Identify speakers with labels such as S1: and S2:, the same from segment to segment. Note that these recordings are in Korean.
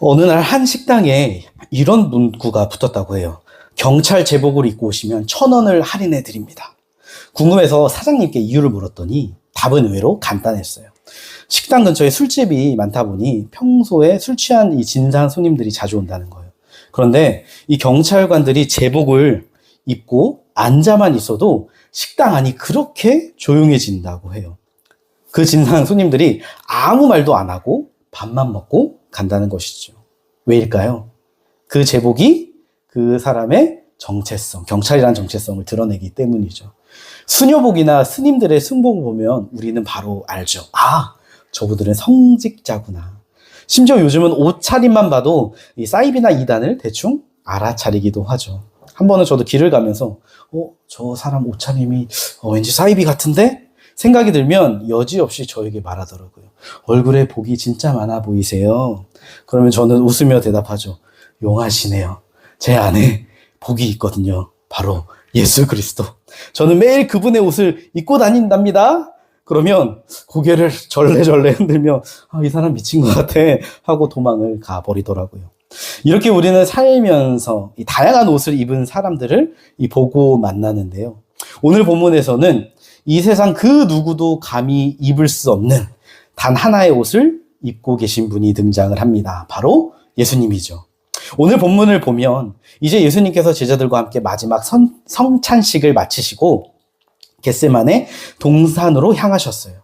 S1: 어느 날 한 식당에 이런 문구가 붙었다고 해요. 경찰 제복을 입고 오시면 1,000원을 할인해 드립니다. 궁금해서 사장님께 이유를 물었더니 답은 의외로 간단했어요. 식당 근처에 술집이 많다 보니 평소에 술 취한 이 진상 손님들이 자주 온다는 거예요. 그런데 이 경찰관들이 제복을 입고 앉아만 있어도 식당 안이 그렇게 조용해진다고 해요. 그 진상 손님들이 아무 말도 안 하고 밥만 먹고 간다는 것이죠. 왜일까요? 그 제복이 그 사람의 정체성, 경찰이라는 정체성을 드러내기 때문이죠. 수녀복이나 스님들의 승복을 보면 우리는 바로 알죠. 아, 저분들은 성직자구나. 심지어 요즘은 옷차림만 봐도 이 사이비나 이단을 대충 알아차리기도 하죠. 한 번은 저도 길을 가면서 저 사람 옷차림이 왠지 사이비 같은데? 생각이 들면 여지없이 저에게 말하더라고요. 얼굴에 복이 진짜 많아 보이세요. 그러면 저는 웃으며 대답하죠. 용하시네요. 제 안에 복이 있거든요. 바로 예수 그리스도. 저는 매일 그분의 옷을 입고 다닌답니다. 그러면 고개를 절레절레 흔들며 이 사람 미친 것 같아 하고 도망을 가버리더라고요. 이렇게 우리는 살면서 이 다양한 옷을 입은 사람들을 보고 만나는데요. 오늘 본문에서는 이 세상 그 누구도 감히 입을 수 없는 단 하나의 옷을 입고 계신 분이 등장을 합니다. 바로 예수님이죠. 오늘 본문을 보면 이제 예수님께서 제자들과 함께 마지막 성찬식을 마치시고 겟세마네 동산으로 향하셨어요.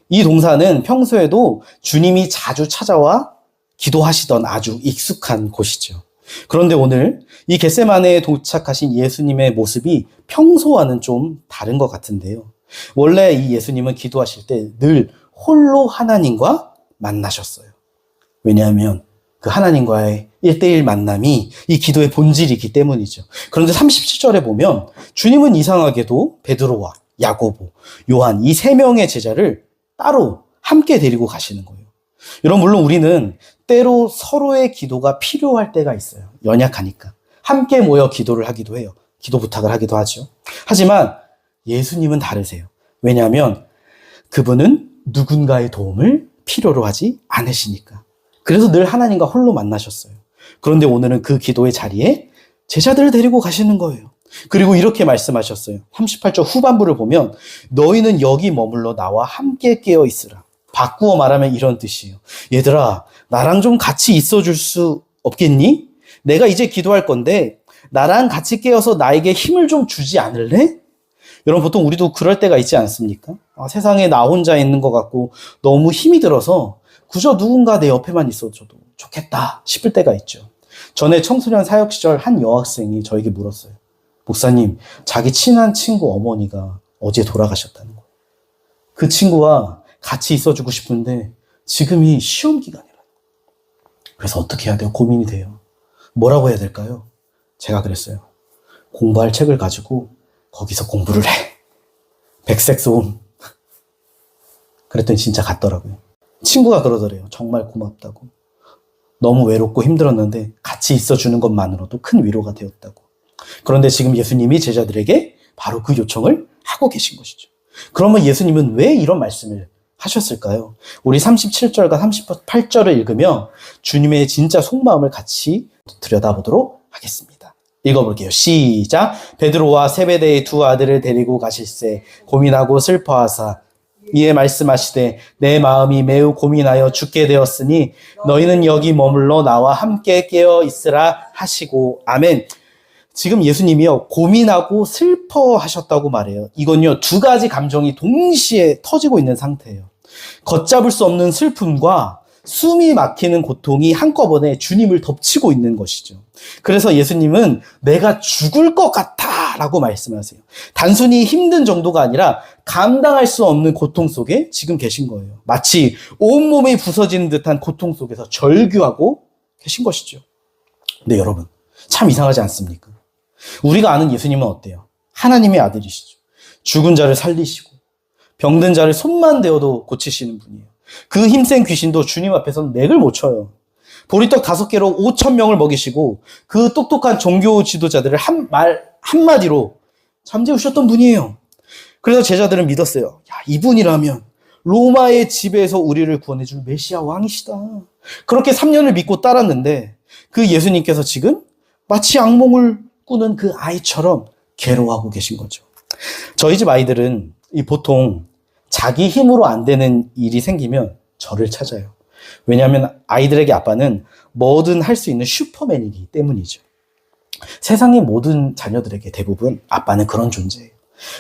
S1: 이 동산은 평소에도 주님이 자주 찾아와 기도하시던 아주 익숙한 곳이죠. 그런데 오늘 이 겟세마네에 도착하신 예수님의 모습이 평소와는 좀 다른 것 같은데요. 원래 이 예수님은 기도하실 때 늘 홀로 하나님과 만나셨어요. 왜냐하면 그 하나님과의 1대1 만남이 이 기도의 본질이기 때문이죠. 그런데 37절에 보면 주님은 이상하게도 베드로와 야고보, 요한 이 3명의 제자를 따로 함께 데리고 가시는 거예요. 여러분, 물론 우리는 때로 서로의 기도가 필요할 때가 있어요. 연약하니까. 함께 모여 기도를 하기도 해요. 기도 부탁을 하기도 하죠. 하지만 예수님은 다르세요. 왜냐하면 그분은 누군가의 도움을 필요로 하지 않으시니까. 그래서 늘 하나님과 홀로 만나셨어요. 그런데 오늘은 그 기도의 자리에 제자들을 데리고 가시는 거예요. 그리고 이렇게 말씀하셨어요. 38절 후반부를 보면 너희는 여기 머물러 나와 함께 깨어 있으라. 바꾸어 말하면 이런 뜻이에요. 얘들아, 나랑 좀 같이 있어줄 수 없겠니? 내가 이제 기도할 건데 나랑 같이 깨어서 나에게 힘을 좀 주지 않을래? 여러분, 보통 우리도 그럴 때가 있지 않습니까? 세상에 나 혼자 있는 것 같고 너무 힘이 들어서 그저 누군가 내 옆에만 있어줘도 좋겠다 싶을 때가 있죠. 전에 청소년 사역 시절 한 여학생이 저에게 물었어요. 목사님, 자기 친한 친구 어머니가 어제 돌아가셨다는 거예요. 그 친구와 같이 있어주고 싶은데 지금이 시험 기간이라는 거예요. 그래서 어떻게 해야 돼요? 고민이 돼요. 뭐라고 해야 될까요? 제가 그랬어요. 공부할 책을 가지고 거기서 공부를 해. 백색 소음. 그랬더니 진짜 갔더라고요. 친구가 그러더래요. 정말 고맙다고. 너무 외롭고 힘들었는데 같이 있어주는 것만으로도 큰 위로가 되었다고. 그런데 지금 예수님이 제자들에게 바로 그 요청을 하고 계신 것이죠. 그러면 예수님은 왜 이런 말씀을 하셨을까요? 우리 37절과 38절을 읽으며 주님의 진짜 속마음을 같이 들여다보도록 하겠습니다. 읽어볼게요. 시작. 베드로와 세베대의 2 아들을 데리고 가실새 고민하고 슬퍼하사 이에 말씀하시되 내 마음이 매우 고민하여 죽게 되었으니 너희는 여기 머물러 나와 함께 깨어 있으라 하시고 아멘. 지금 예수님이요 고민하고 슬퍼하셨다고 말해요. 이건요 2가지 감정이 동시에 터지고 있는 상태예요. 걷잡을 수 없는 슬픔과 숨이 막히는 고통이 한꺼번에 주님을 덮치고 있는 것이죠. 그래서 예수님은 내가 죽을 것 같아 라고 말씀하세요. 단순히 힘든 정도가 아니라 감당할 수 없는 고통 속에 지금 계신 거예요. 마치 온몸이 부서지는 듯한 고통 속에서 절규하고 계신 것이죠. 근데 여러분, 참 이상하지 않습니까? 우리가 아는 예수님은 어때요? 하나님의 아들이시죠. 죽은 자를 살리시고 병든 자를 손만 대어도 고치시는 분이에요. 그 힘센 귀신도 주님 앞에서는 맥을 못 쳐요. 보리떡 5개로 5,000명을 먹이시고 그 똑똑한 종교 지도자들을 한마디로 잠재우셨던 분이에요. 그래서 제자들은 믿었어요. 야, 이분이라면 로마의 지배에서 우리를 구원해줄 메시아 왕이시다. 그렇게 3년을 믿고 따랐는데 그 예수님께서 지금 마치 악몽을 꾸는 그 아이처럼 괴로워하고 계신 거죠. 저희 집 아이들은 보통 자기 힘으로 안 되는 일이 생기면 저를 찾아요. 왜냐하면 아이들에게 아빠는 뭐든 할 수 있는 슈퍼맨이기 때문이죠. 세상의 모든 자녀들에게 대부분 아빠는 그런 존재예요.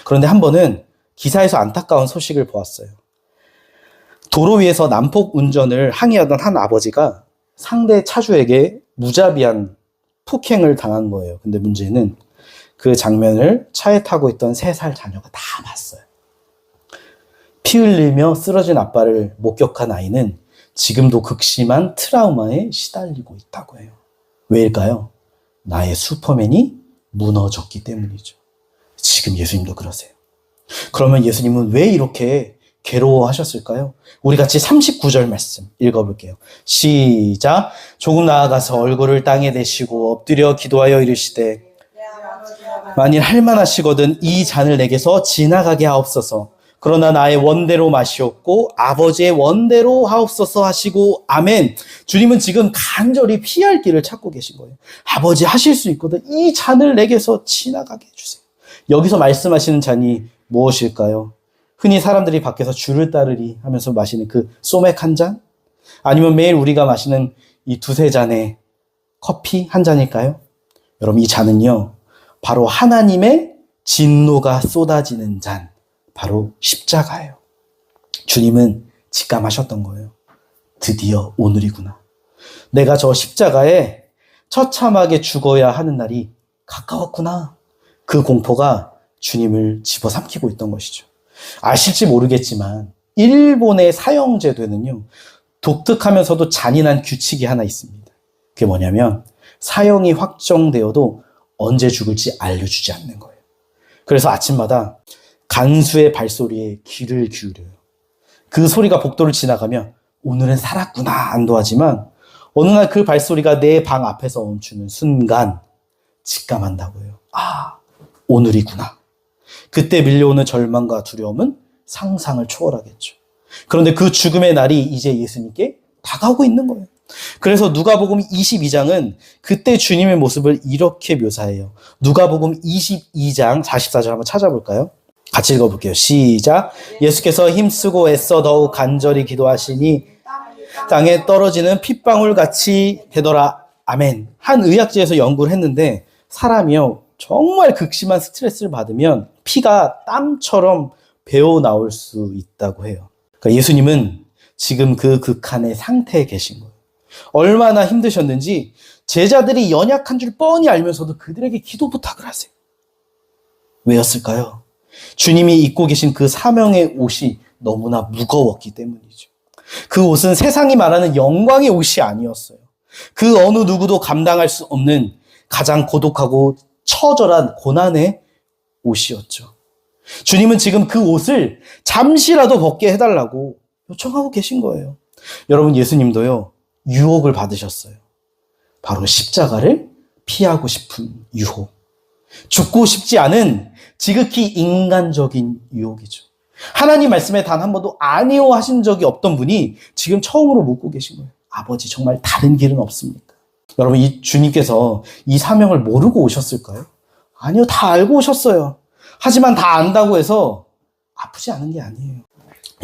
S1: 그런데 한 번은 기사에서 안타까운 소식을 보았어요. 도로 위에서 난폭 운전을 항의하던 한 아버지가 상대 차주에게 무자비한 폭행을 당한 거예요. 근데 문제는 그 장면을 차에 타고 있던 3살 자녀가 다 봤어요. 피 흘리며 쓰러진 아빠를 목격한 아이는 지금도 극심한 트라우마에 시달리고 있다고 해요. 왜일까요? 나의 슈퍼맨이 무너졌기 때문이죠. 지금 예수님도 그러세요. 그러면 예수님은 왜 이렇게 괴로워하셨을까요? 우리 같이 39절 말씀 읽어볼게요. 시작. 조금 나아가서 얼굴을 땅에 대시고 엎드려 기도하여 이르시되 만일 할만하시거든 이 잔을 내게서 지나가게 하옵소서. 그러나 나의 원대로 마시옵고 아버지의 원대로 하옵소서 하시고 아멘. 주님은 지금 간절히 피할 길을 찾고 계신 거예요. 아버지 하실 수 있거든 이 잔을 내게서 지나가게 해주세요. 여기서 말씀하시는 잔이 무엇일까요? 흔히 사람들이 밖에서 줄을 따르리 하면서 마시는 그 소맥 한 잔? 아니면 매일 우리가 마시는 이 2-3잔의 커피 한 잔일까요? 여러분 이 잔은요 바로 하나님의 진노가 쏟아지는 잔, 바로 십자가예요. 주님은 직감하셨던 거예요. 드디어 오늘이구나. 내가 저 십자가에 처참하게 죽어야 하는 날이 가까웠구나. 그 공포가 주님을 집어삼키고 있던 것이죠. 아실지 모르겠지만 일본의 사형제도에는요 독특하면서도 잔인한 규칙이 하나 있습니다. 그게 뭐냐면 사형이 확정되어도 언제 죽을지 알려주지 않는 거예요. 그래서 아침마다 간수의 발소리에 귀를 기울여요. 그 소리가 복도를 지나가면 오늘은 살았구나 안도하지만 어느 날 그 발소리가 내 방 앞에서 멈추는 순간 직감한다고 해요. 아, 오늘이구나. 그때 밀려오는 절망과 두려움은 상상을 초월하겠죠. 그런데 그 죽음의 날이 이제 예수님께 다가오고 있는 거예요. 그래서 누가복음 22장은 그때 주님의 모습을 이렇게 묘사해요. 누가복음 22장 44절 한번 찾아볼까요? 같이 읽어볼게요. 시작. 예수께서 힘쓰고 애써 더욱 간절히 기도하시니 땅에 떨어지는 핏방울 같이 되더라. 아멘. 한 의학지에서 연구를 했는데 사람이요 정말 극심한 스트레스를 받으면 피가 땀처럼 배어 나올 수 있다고 해요. 그러니까 예수님은 지금 그 극한의 상태에 계신 거예요. 얼마나 힘드셨는지 제자들이 연약한 줄 뻔히 알면서도 그들에게 기도 부탁을 하세요. 왜였을까요? 주님이 입고 계신 그 사명의 옷이 너무나 무거웠기 때문이죠. 그 옷은 세상이 말하는 영광의 옷이 아니었어요. 그 어느 누구도 감당할 수 없는 가장 고독하고 처절한 고난의 옷이었죠. 주님은 지금 그 옷을 잠시라도 벗게 해달라고 요청하고 계신 거예요. 여러분 예수님도요 유혹을 받으셨어요. 바로 십자가를 피하고 싶은 유혹. 죽고 싶지 않은 지극히 인간적인 유혹이죠. 하나님 말씀에 단 한 번도 아니요 하신 적이 없던 분이 지금 처음으로 묻고 계신 거예요. 아버지 정말 다른 길은 없습니까? 여러분 이 주님께서 이 사명을 모르고 오셨을까요? 아니요, 다 알고 오셨어요. 하지만 다 안다고 해서 아프지 않은 게 아니에요.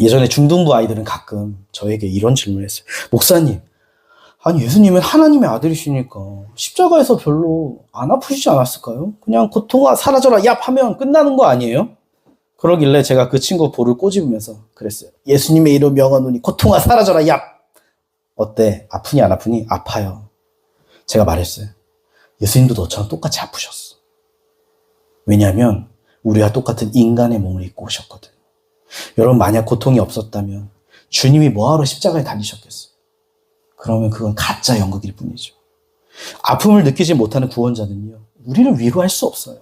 S1: 예전에 중등부 아이들은 가끔 저에게 이런 질문을 했어요. 목사님, 아니 예수님은 하나님의 아들이시니까 십자가에서 별로 안 아프시지 않았을까요? 그냥 고통아 사라져라 얍 하면 끝나는 거 아니에요? 그러길래 제가 그 친구 볼을 꼬집으면서 그랬어요. 예수님의 이름 명하노니 고통아 사라져라 얍. 어때? 아프니 안 아프니? 아파요. 제가 말했어요. 예수님도 너처럼 똑같이 아프셨어. 왜냐하면 우리와 똑같은 인간의 몸을 입고 오셨거든. 여러분 만약 고통이 없었다면 주님이 뭐하러 십자가에 달리셨겠어요? 그러면 그건 가짜 연극일 뿐이죠. 아픔을 느끼지 못하는 구원자는요 우리를 위로할 수 없어요.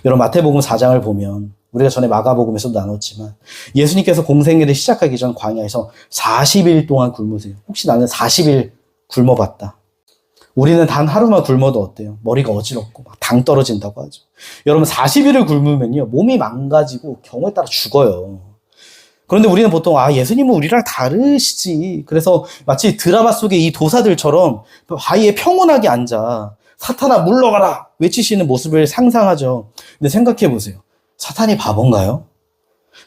S1: 여러분 마태복음 4장을 보면 우리가 전에 마가복음에서도 나눴지만 예수님께서 공생애를 시작하기 전 광야에서 40일 동안 굶으세요. 혹시 나는 40일 굶어봤다. 우리는 단 하루만 굶어도 어때요? 머리가 어지럽고 막 당 떨어진다고 하죠. 여러분 40일을 굶으면요 몸이 망가지고 경우에 따라 죽어요. 그런데 우리는 보통 예수님은 우리랑 다르시지. 그래서 마치 드라마 속의 이 도사들처럼 바위에 평온하게 앉아 사탄아 물러가라 외치시는 모습을 상상하죠. 근데 생각해 보세요. 사탄이 바본가요?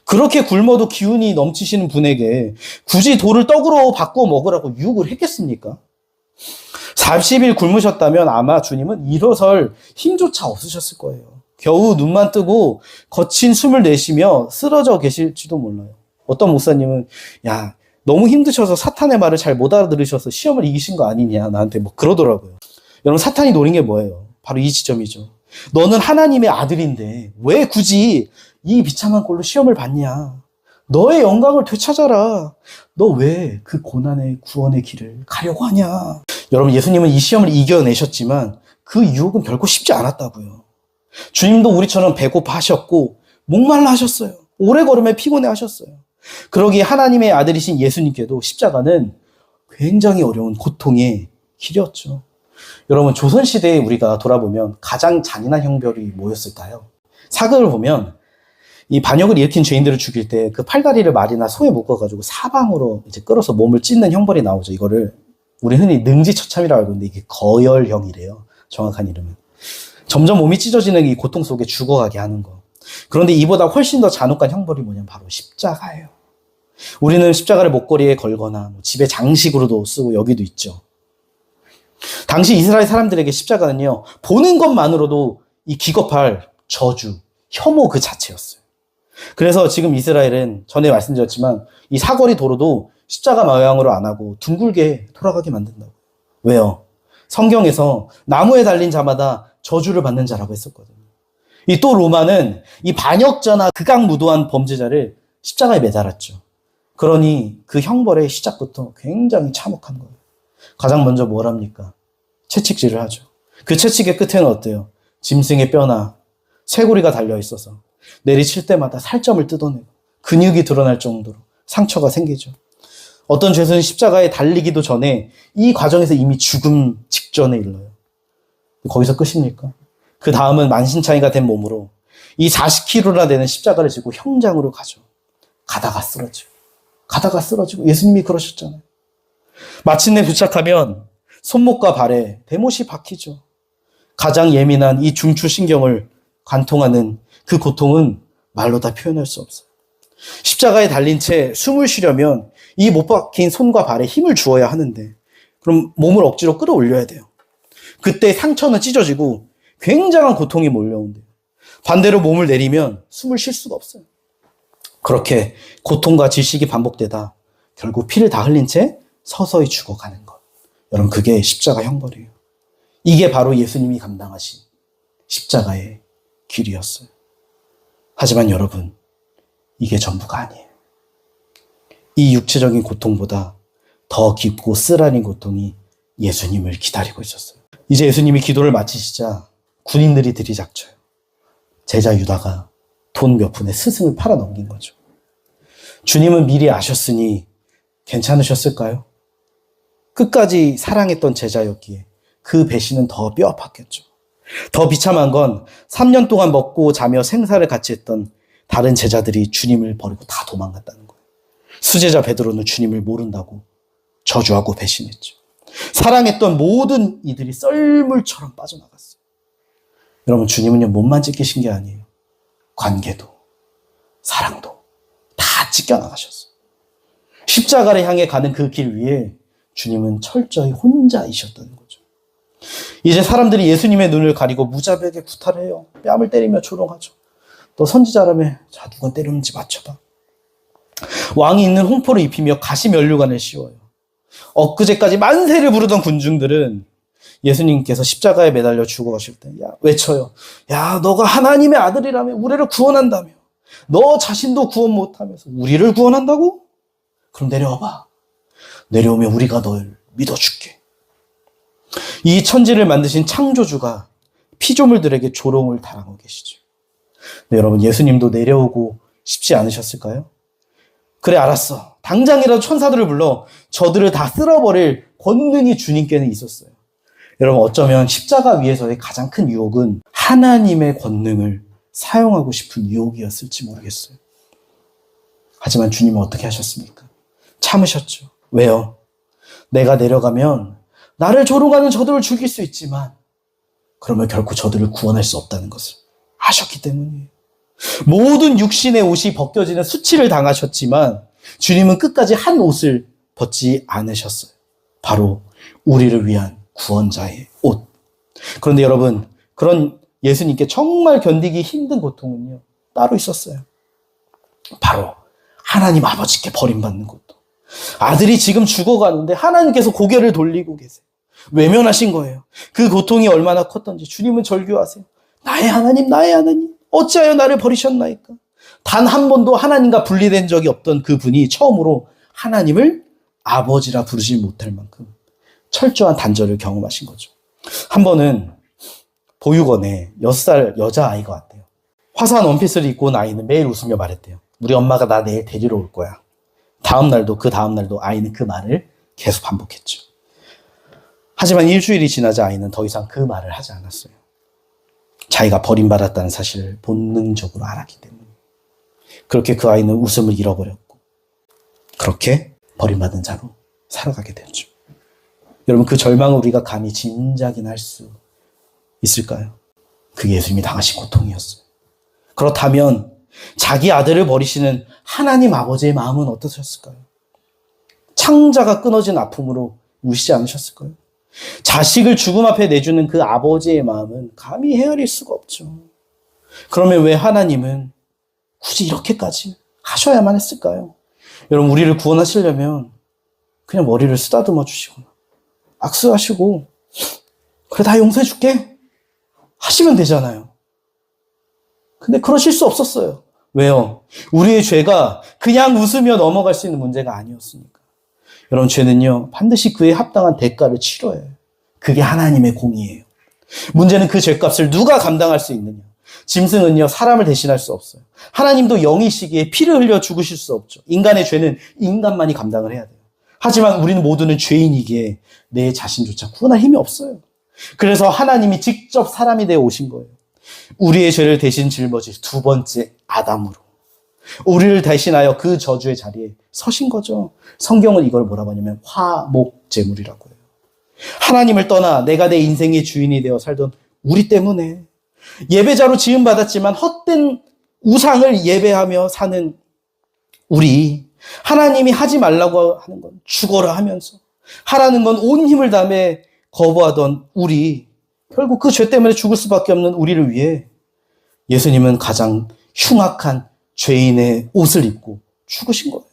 S1: 그렇게 굶어도 기운이 넘치시는 분에게 굳이 돌을 떡으로 바꾸어 먹으라고 유혹을 했겠습니까? 40일 굶으셨다면 아마 주님은 일어설 힘조차 없으셨을 거예요. 겨우 눈만 뜨고 거친 숨을 내쉬며 쓰러져 계실지도 몰라요. 어떤 목사님은 너무 힘드셔서 사탄의 말을 잘 못 알아들으셔서 시험을 이기신 거 아니냐 나한테 그러더라고요. 여러분, 사탄이 노린 게 뭐예요? 바로 이 지점이죠. 너는 하나님의 아들인데 왜 굳이 이 비참한 꼴로 시험을 받냐? 너의 영광을 되찾아라. 너 왜 그 고난의 구원의 길을 가려고 하냐? 여러분, 예수님은 이 시험을 이겨내셨지만 그 유혹은 결코 쉽지 않았다고요. 주님도 우리처럼 배고파 하셨고 목말라 하셨어요. 오래 걸음에 피곤해 하셨어요. 그러기에 하나님의 아들이신 예수님께도 십자가는 굉장히 어려운 고통의 길이었죠. 여러분, 조선시대에 우리가 돌아보면 가장 잔인한 형벌이 뭐였을까요? 사극을 보면 이 반역을 일으킨 죄인들을 죽일 때 그 팔다리를 말이나 소에 묶어가지고 사방으로 이제 끌어서 몸을 찢는 형벌이 나오죠. 이거를 우리 흔히 능지처참이라고 알고 있는데 이게 거열형이래요. 정확한 이름은. 점점 몸이 찢어지는 이 고통 속에 죽어가게 하는 거. 그런데 이보다 훨씬 더 잔혹한 형벌이 뭐냐면 바로 십자가예요. 우리는 십자가를 목걸이에 걸거나 집에 장식으로도 쓰고 여기도 있죠. 당시 이스라엘 사람들에게 십자가는요, 보는 것만으로도 이 기겁할 저주, 혐오 그 자체였어요. 그래서 지금 이스라엘은 전에 말씀드렸지만 이 사거리 도로도 십자가 모양으로 안 하고 둥글게 돌아가게 만든다고. 왜요? 성경에서 나무에 달린 자마다 저주를 받는 자라고 했었거든요. 이 또 로마는 이 반역자나 극악무도한 범죄자를 십자가에 매달았죠. 그러니 그 형벌의 시작부터 굉장히 참혹한 거예요. 가장 먼저 뭘 합니까? 채찍질을 하죠. 그 채찍의 끝에는 어때요? 짐승의 뼈나 쇠고리가 달려있어서 내리칠 때마다 살점을 뜯어내고 근육이 드러날 정도로 상처가 생기죠. 어떤 죄수는 십자가에 달리기도 전에 이 과정에서 이미 죽음 직전에 이르러요. 거기서 끝입니까? 그 다음은 만신창이가 된 몸으로 이 40kg나 되는 십자가를 지고 형장으로 가죠. 가다가 쓰러지고 예수님이 그러셨잖아요. 마침내 도착하면 손목과 발에 대못이 박히죠. 가장 예민한 이 중추신경을 관통하는 그 고통은 말로 다 표현할 수 없어요. 십자가에 달린 채 숨을 쉬려면 이 못 박힌 손과 발에 힘을 주어야 하는데 그럼 몸을 억지로 끌어올려야 돼요. 그때 상처는 찢어지고 굉장한 고통이 몰려온대요. 반대로 몸을 내리면 숨을 쉴 수가 없어요. 그렇게 고통과 질식이 반복되다 결국 피를 다 흘린 채 서서히 죽어가는 것. 여러분, 그게 십자가 형벌이에요. 이게 바로 예수님이 감당하신 십자가의 길이었어요. 하지만 여러분, 이게 전부가 아니에요. 이 육체적인 고통보다 더 깊고 쓰라린 고통이 예수님을 기다리고 있었어요. 이제 예수님이 기도를 마치시자 군인들이 들이닥쳐요. 제자 유다가 돈 몇 푼에 스승을 팔아 넘긴 거죠. 주님은 미리 아셨으니 괜찮으셨을까요? 끝까지 사랑했던 제자였기에 그 배신은 더 뼈아팠겠죠. 더 비참한 건 3년 동안 먹고 자며 생사를 같이 했던 다른 제자들이 주님을 버리고 다 도망갔다는 거예요. 수제자 베드로는 주님을 모른다고 저주하고 배신했죠. 사랑했던 모든 이들이 썰물처럼 빠져나갔어요. 여러분, 주님은요, 몸만 찢기신 게 아니에요. 관계도, 사랑도 다 찢겨나가셨어요. 십자가를 향해 가는 그 길 위에 주님은 철저히 혼자이셨다는 거죠. 이제 사람들이 예수님의 눈을 가리고 무자비하게 구타를 해요. 뺨을 때리며 조롱하죠. 너 선지자라며, 자, 누가 때렸는지 맞춰봐. 왕이 있는 홍포를 입히며 가시면류관을 씌워요. 엊그제까지 만세를 부르던 군중들은 예수님께서 십자가에 매달려 죽어가실 때 외쳐요. 야, 너가 하나님의 아들이라며, 우리를 구원한다며, 너 자신도 구원 못하면서 우리를 구원한다고? 그럼 내려와봐. 내려오면 우리가 널 믿어줄게. 이 천지를 만드신 창조주가 피조물들에게 조롱을 당하고 계시죠. 네, 여러분, 예수님도 내려오고 싶지 않으셨을까요? 그래, 알았어. 당장이라도 천사들을 불러 저들을 다 쓸어버릴 권능이 주님께는 있었어요. 여러분, 어쩌면 십자가 위에서의 가장 큰 유혹은 하나님의 권능을 사용하고 싶은 유혹이었을지 모르겠어요. 하지만 주님은 어떻게 하셨습니까? 참으셨죠. 왜요? 내가 내려가면 나를 조롱하는 저들을 죽일 수 있지만 그러면 결코 저들을 구원할 수 없다는 것을 아셨기 때문이에요. 모든 육신의 옷이 벗겨지는 수치를 당하셨지만 주님은 끝까지 한 옷을 벗지 않으셨어요. 바로 우리를 위한 구원자의 옷. 그런데 여러분, 그런 예수님께 정말 견디기 힘든 고통은요, 따로 있었어요. 바로 하나님 아버지께 버림받는 고통. 아들이 지금 죽어가는데 하나님께서 고개를 돌리고 계세요. 외면하신 거예요. 그 고통이 얼마나 컸던지 주님은 절규하세요. 나의 하나님, 나의 하나님, 어찌하여 나를 버리셨나이까? 단 한 번도 하나님과 분리된 적이 없던 그 분이 처음으로 하나님을 아버지라 부르지 못할 만큼 철저한 단절을 경험하신 거죠. 한 번은 보육원에 6살 여자아이가 왔대요. 화사한 원피스를 입고 온 아이는 매일 웃으며 말했대요. 우리 엄마가 나 내일 데리러 올 거야. 그 다음 날도 아이는 그 말을 계속 반복했죠. 하지만 일주일이 지나자 아이는 더 이상 그 말을 하지 않았어요. 자기가 버림받았다는 사실을 본능적으로 알았기 때문에. 그렇게 그 아이는 웃음을 잃어버렸고 그렇게 버림받은 자로 살아가게 됐죠. 여러분, 그 절망을 우리가 감히 짐작이나 할 수 있을까요? 그게 예수님이 당하신 고통이었어요. 그렇다면 자기 아들을 버리시는 하나님 아버지의 마음은 어떠셨을까요? 창자가 끊어진 아픔으로 우시지 않으셨을까요? 자식을 죽음 앞에 내주는 그 아버지의 마음은 감히 헤아릴 수가 없죠. 그러면 왜 하나님은 굳이 이렇게까지 하셔야만 했을까요? 여러분, 우리를 구원하시려면 그냥 머리를 쓰다듬어 주시거나 악수하시고 그래, 다 용서해 줄게 하시면 되잖아요. 근데 그러실 수 없었어요. 왜요? 우리의 죄가 그냥 웃으며 넘어갈 수 있는 문제가 아니었으니까. 여러분, 죄는요, 반드시 그에 합당한 대가를 치러야 해요. 그게 하나님의 공의예요. 문제는 그 죄값을 누가 감당할 수 있느냐. 짐승은요, 사람을 대신할 수 없어요. 하나님도 영이시기에 피를 흘려 죽으실 수 없죠. 인간의 죄는 인간만이 감당을 해야 돼요. 하지만 우리는 모두는 죄인이기에 내 자신조차 구원할 힘이 없어요. 그래서 하나님이 직접 사람이 되어 오신 거예요. 우리의 죄를 대신 짊어질 두 번째 아담으로 우리를 대신하여 그 저주의 자리에 서신 거죠. 성경은 이걸 뭐라고 하냐면 화목제물이라고 해요. 하나님을 떠나 내가 내 인생의 주인이 되어 살던 우리 때문에 예배자로 지음받았지만 헛된 우상을 예배하며 사는 우리, 하나님이 하지 말라고 하는 건 죽어라 하면서 하라는 건 온 힘을 다해 거부하던 우리, 결국 그 죄 때문에 죽을 수밖에 없는 우리를 위해 예수님은 가장 흉악한 죄인의 옷을 입고 죽으신 거예요.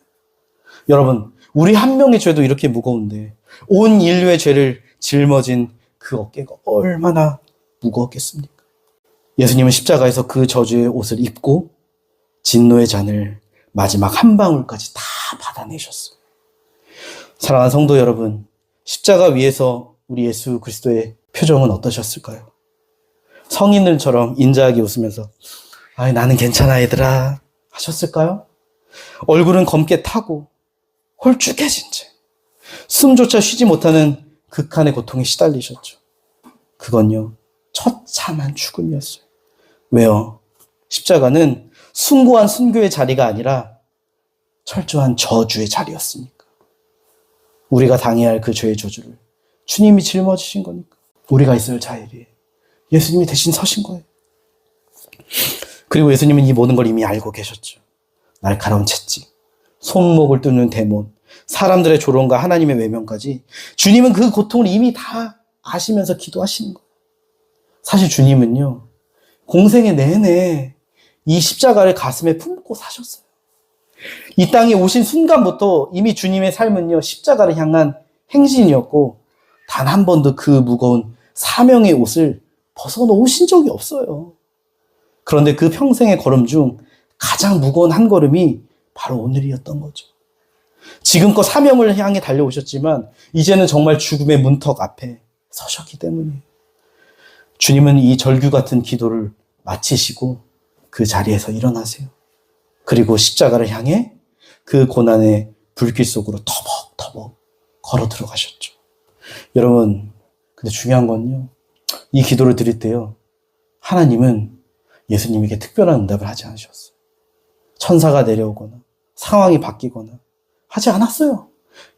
S1: 여러분, 우리 한 명의 죄도 이렇게 무거운데 온 인류의 죄를 짊어진 그 어깨가 얼마나 무거웠겠습니까? 예수님은 십자가에서 그 저주의 옷을 입고 진노의 잔을 마지막 한 방울까지 다 받아내셨어요. 사랑하는 성도 여러분, 십자가 위에서 우리 예수 그리스도의 표정은 어떠셨을까요? 성인들처럼 인자하게 웃으면서 나는 괜찮아 얘들아 하셨을까요? 얼굴은 검게 타고 홀쭉해진 채 숨조차 쉬지 못하는 극한의 고통에 시달리셨죠. 그건요, 처참한 죽음이었어요. 왜요? 십자가는 숭고한 순교의 자리가 아니라 철저한 저주의 자리였으니까. 우리가 당해야 할 그 죄의 저주를 주님이 짊어지신 거니까. 우리가 있어야 할 자리에 예수님이 대신 서신 거예요. 그리고 예수님은 이 모든 걸 이미 알고 계셨죠. 날카로운 채찍, 손목을 뚫는 대몬, 사람들의 조롱과 하나님의 외면까지 주님은 그 고통을 이미 다 아시면서 기도하시는 거예요. 사실 주님은요, 공생애 내내 이 십자가를 가슴에 품고 사셨어요. 이 땅에 오신 순간부터 이미 주님의 삶은요, 십자가를 향한 행진이었고 단 한 번도 그 무거운 사명의 옷을 벗어놓으신 적이 없어요. 그런데 그 평생의 걸음 중 가장 무거운 한 걸음이 바로 오늘이었던 거죠. 지금껏 사명을 향해 달려오셨지만 이제는 정말 죽음의 문턱 앞에 서셨기 때문이에요. 주님은 이 절규 같은 기도를 마치시고 그 자리에서 일어나세요. 그리고 십자가를 향해 그 고난의 불길 속으로 터벅터벅 걸어 들어가셨죠. 여러분, 근데 중요한 건요, 이 기도를 드릴 때요, 하나님은 예수님에게 특별한 응답을 하지 않으셨어요. 천사가 내려오거나 상황이 바뀌거나 하지 않았어요.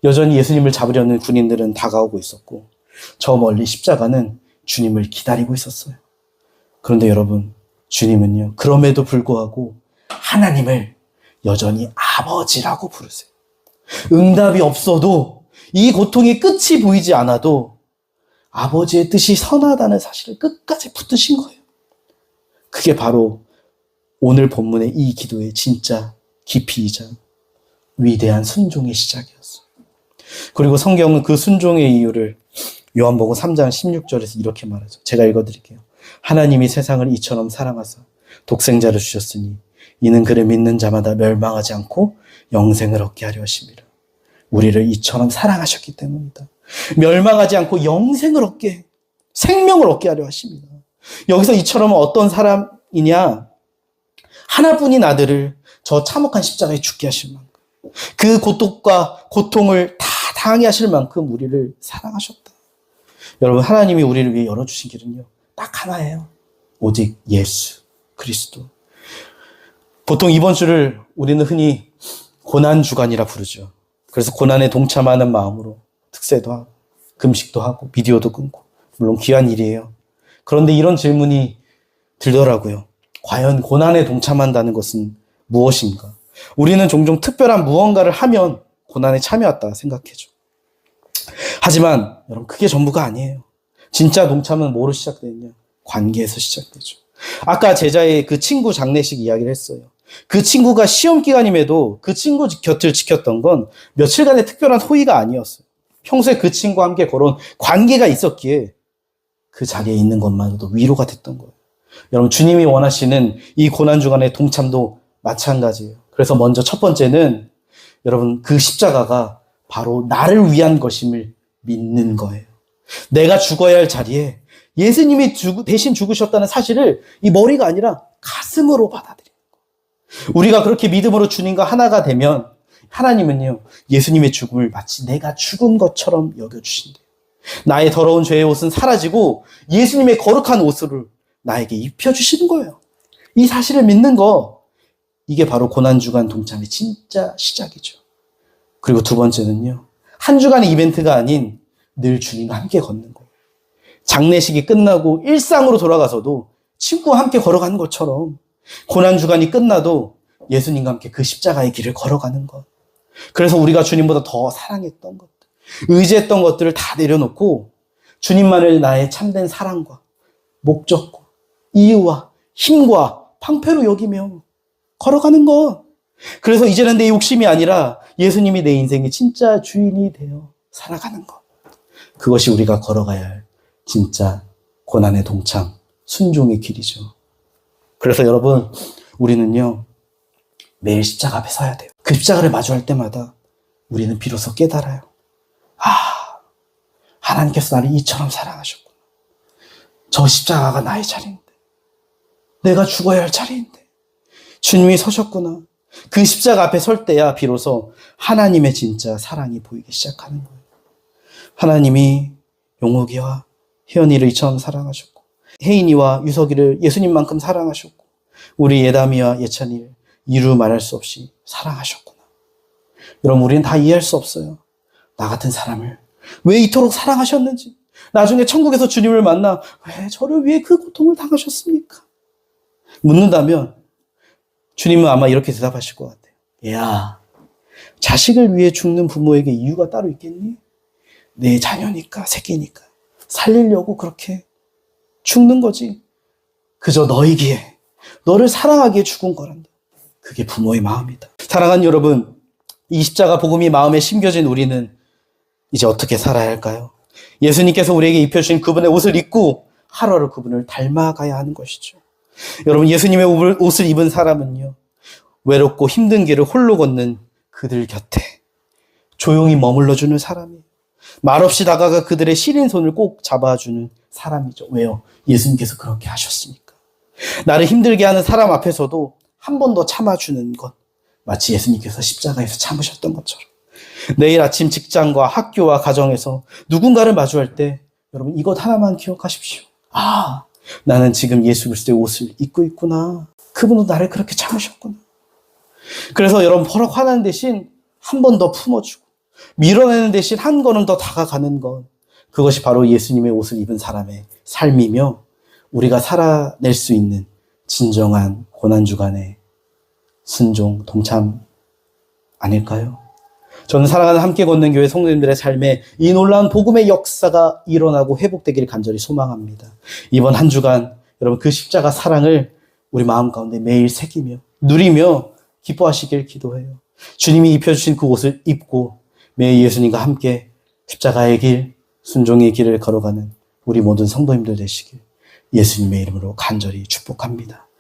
S1: 여전히 예수님을 잡으려는 군인들은 다가오고 있었고 저 멀리 십자가는 주님을 기다리고 있었어요. 그런데 여러분, 주님은요, 그럼에도 불구하고 하나님을 여전히 아버지라고 부르세요. 응답이 없어도 이 고통의 끝이 보이지 않아도 아버지의 뜻이 선하다는 사실을 끝까지 붙드신 거예요. 그게 바로 오늘 본문의 이 기도의 진짜 깊이이자 위대한 순종의 시작이었어요. 그리고 성경은 그 순종의 이유를 요한복음 3장 16절에서 이렇게 말하죠. 제가 읽어드릴게요. 하나님이 세상을 이처럼 사랑하사 독생자를 주셨으니 이는 그를 믿는 자마다 멸망하지 않고 영생을 얻게 하려 하심이라. 우리를 이처럼 사랑하셨기 때문이다. 멸망하지 않고 영생을 얻게, 생명을 얻게 하려 하십니다. 여기서 이처럼은 어떤 사람이냐? 하나뿐인 아들을 저 참혹한 십자가에 죽게 하실 만큼, 그 고통과 고통을 다 당하게 하실 만큼 우리를 사랑하셨다. 여러분, 하나님이 우리를 위해 열어주신 길은요, 딱 하나예요. 오직 예수 그리스도. 보통 이번 주를 우리는 흔히 고난주간이라 부르죠. 그래서 고난에 동참하는 마음으로 특세도 하고 금식도 하고 비디오도 끊고, 물론 귀한 일이에요. 그런데 이런 질문이 들더라고요. 과연 고난에 동참한다는 것은 무엇인가? 우리는 종종 특별한 무언가를 하면 고난에 참여했다 생각해죠. 하지만 여러분, 그게 전부가 아니에요. 진짜 동참은 뭐로 시작되느냐? 관계에서 시작되죠. 아까 제자의 그 친구 장례식 이야기를 했어요. 그 친구가 시험 기간임에도 그 친구 곁을 지켰던 건 며칠간의 특별한 호의가 아니었어요. 평소에 그 친구와 함께 걸어온 관계가 있었기에 그 자리에 있는 것만으로도 위로가 됐던 거예요. 여러분, 주님이 원하시는 이 고난주간의 동참도 마찬가지예요. 그래서 먼저 첫 번째는 여러분, 그 십자가가 바로 나를 위한 것임을 믿는 거예요. 내가 죽어야 할 자리에 예수님이 대신 죽으셨다는 사실을 이 머리가 아니라 가슴으로 받아들이는 거예요. 우리가 그렇게 믿음으로 주님과 하나가 되면 하나님은요, 예수님의 죽음을 마치 내가 죽은 것처럼 여겨주신대요. 나의 더러운 죄의 옷은 사라지고 예수님의 거룩한 옷을 나에게 입혀주시는 거예요. 이 사실을 믿는 거, 이게 바로 고난주간 동참의 진짜 시작이죠. 그리고 두 번째는요, 한 주간의 이벤트가 아닌 늘 주님과 함께 걷는 거예요. 장례식이 끝나고 일상으로 돌아가서도 친구와 함께 걸어가는 것처럼 고난주간이 끝나도 예수님과 함께 그 십자가의 길을 걸어가는 것. 그래서 우리가 주님보다 더 사랑했던 것들, 의지했던 것들을 다 내려놓고 주님만을 나의 참된 사랑과 목적과 이유와 힘과 방패로 여기며 걸어가는 것. 그래서 이제는 내 욕심이 아니라 예수님이 내 인생의 진짜 주인이 되어 살아가는 것. 그것이 우리가 걸어가야 할 진짜 고난의 동참, 순종의 길이죠. 그래서 여러분, 우리는요, 매일 십자가 앞에 서야 돼요. 그 십자가를 마주할 때마다 우리는 비로소 깨달아요. 아, 하나님께서 나를 이처럼 사랑하셨구나. 저 십자가가 나의 자리인데, 내가 죽어야 할 자리인데 주님이 서셨구나. 그 십자가 앞에 설 때야 비로소 하나님의 진짜 사랑이 보이기 시작하는 거예요. 하나님이 용욱이와 혜연이를 이처럼 사랑하셨고, 혜인이와 유석이를 예수님만큼 사랑하셨고, 우리 예담이와 예찬이를 이루 말할 수 없이 사랑하셨구나. 여러분, 우리는 다 이해할 수 없어요. 나 같은 사람을 왜 이토록 사랑하셨는지, 나중에 천국에서 주님을 만나 왜 저를 위해 그 고통을 당하셨습니까? 묻는다면 주님은 아마 이렇게 대답하실 것 같아요. 야, 자식을 위해 죽는 부모에게 이유가 따로 있겠니? 내 자녀니까, 새끼니까 살리려고 그렇게 죽는 거지. 그저 너이기에, 너를 사랑하기에 죽은 거란다. 그게 부모의 마음이다. 사랑하는 여러분, 이 십자가 복음이 마음에 심겨진 우리는 이제 어떻게 살아야 할까요? 예수님께서 우리에게 입혀주신 그분의 옷을 입고 하루하루 그분을 닮아가야 하는 것이죠. 여러분, 예수님의 옷을 입은 사람은요, 외롭고 힘든 길을 홀로 걷는 그들 곁에 조용히 머물러주는 사람이에요. 말없이 다가가 그들의 시린 손을 꼭 잡아주는 사람이죠. 왜요? 예수님께서 그렇게 하셨으니까. 나를 힘들게 하는 사람 앞에서도 한 번 더 참아주는 것, 마치 예수님께서 십자가에서 참으셨던 것처럼. 내일 아침 직장과 학교와 가정에서 누군가를 마주할 때 여러분, 이것 하나만 기억하십시오. 아, 나는 지금 예수 그리스도의 옷을 입고 있구나. 그분도 나를 그렇게 참으셨구나. 그래서 여러분 버럭 화나는 대신 한 번 더 품어주고 밀어내는 대신 한 걸음 더 다가가는 것, 그것이 바로 예수님의 옷을 입은 사람의 삶이며 우리가 살아낼 수 있는 진정한 고난주간의 순종, 동참 아닐까요? 저는 사랑하는 함께 걷는 교회 성도님들의 삶에 이 놀라운 복음의 역사가 일어나고 회복되기를 간절히 소망합니다. 이번 한 주간 여러분 그 십자가 사랑을 우리 마음 가운데 매일 새기며 누리며 기뻐하시길 기도해요. 주님이 입혀주신 그 옷을 입고 매일 예수님과 함께 십자가의 길, 순종의 길을 걸어가는 우리 모든 성도님들 되시길 예수님의 이름으로 간절히 축복합니다.